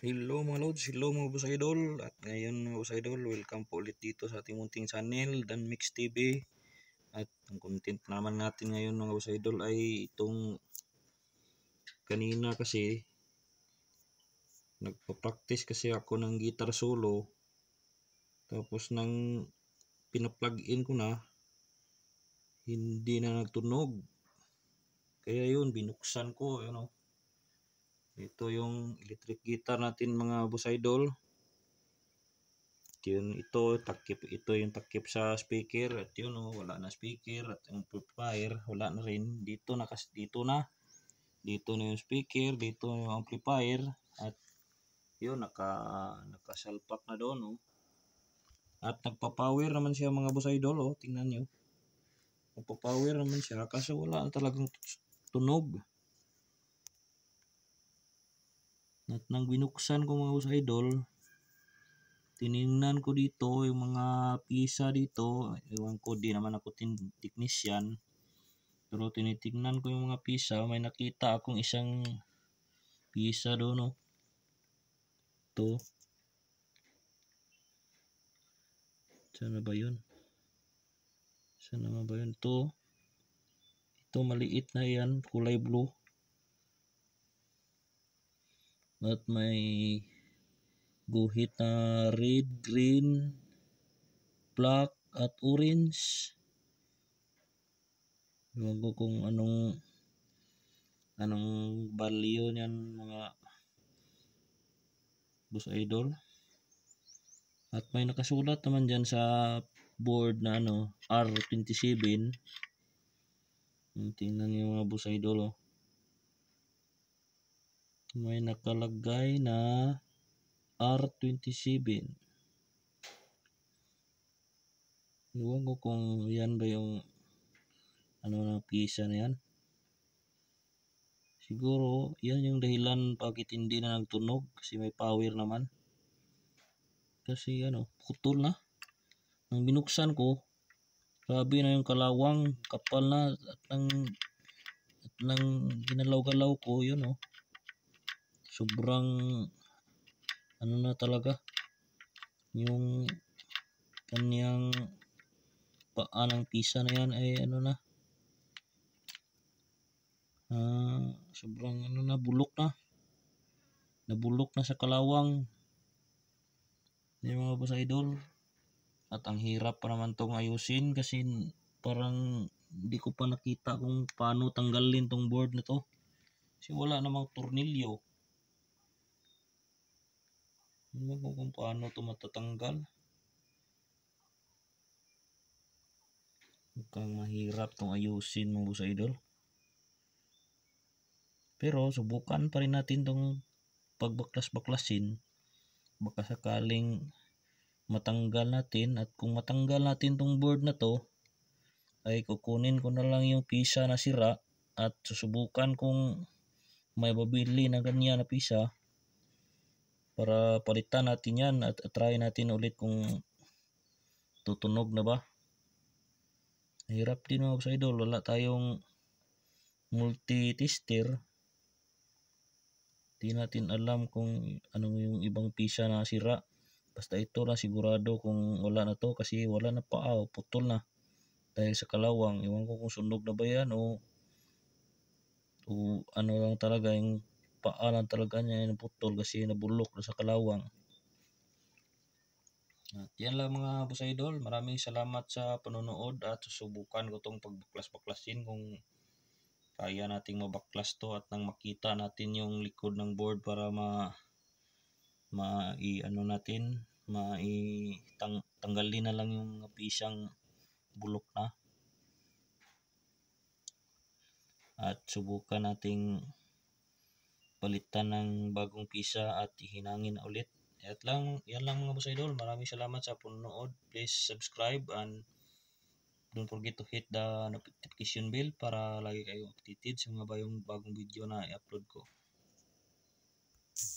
Hello mga lods, hello mga boss idol. At ngayon mga boss idol, welcome po ulit dito sa ating munting channel, Dan Mix TV. At ang content naman natin ngayon mga boss idol ay itong kanina kasi nagpa-practice kasi ako ng guitar solo. Tapos nang pina-plug in ko na, hindi na nagtunog. Kaya yun, binuksan ko, ito yung electric guitar natin mga boss idol. Ito yung takip sa speaker at yun wala na speaker at yung amplifier wala na rin. Dito na yung speaker, dito yung amplifier at yun nakasalpak na doon At nagpa-power naman siya mga boss idol tingnan niyo. Nagpa-power naman siya kaso wala na talagang tunog. At nang binuksan ko mga boss idol, tiningnan ko dito yung mga pisa dito. Ewan ko, di naman ako technician. Pero tinitingnan ko yung mga pisa. May nakita akong isang pisa doon Ito. Sana ba yun? Ito maliit na yan. Kulay blue. At may guhit na red, green, black at orange. Ewan ko kung anong value niyan mga boss idol. At may nakasulat naman dyan sa board na R27. Tingnan niyo mga boss idol May nakalagay na R27. Ewan ko kung yan ba yung na pisa na yan. Siguro yan yung dahilan bakit hindi na nagtunog kasi may power naman. Kasi putol na. Nang binuksan ko, grabe na yung kalawang, kapal na at nang ginalaw-galaw ko sobrang na talaga yung kanyang paa ng pisa na yan ay sobrang bulok na. Nabulok na sa kalawang. Yung mga boss idol. At ang hirap pa naman tong ayusin kasi parang hindi ko pa nakita kung paano tanggalin tong board na to. Kasi wala namang tornilyo. Hindi ko kung paano to matatanggal. Mukhang mahirap tong ayusin mga boss idol. Pero subukan pa rin natin tong pagbaklas-baklasin. Baka sakaling matanggal natin, at kung matanggal natin tong board na to ay kukunin ko na lang yung pisa na sira at susubukan kung may babili na ganyan na pisa para palitan natin yan at try natin ulit kung tutunog na ba. Hirap din mga boss idol, wala tayong multi-tester. Di natin alam kung anong yung ibang pisa na sira. Basta ito na sigurado kung wala na to kasi wala na paa putol na dahil sa kalawang. Iwan ko kung sunog na ba yan o lang talaga yung paa lang talaga niya yung putol kasi nabulok na sa kalawang. At yan lang mga boss idol. Maraming salamat sa panonood at susubukan ko itong pagbaklas-baklasin kung kaya nating mabaklas to at nang makita natin yung likod ng board para tanggalin na lang yung pisang bulok na. At subukan nating palitan ng bagong pisa at ihinangin na ulit. Yan lang mga boss idol. Maraming salamat sa panonood. Please subscribe and don't forget to hit the notification bell para lagi kayong updated sa mga bagong video na i-upload ko.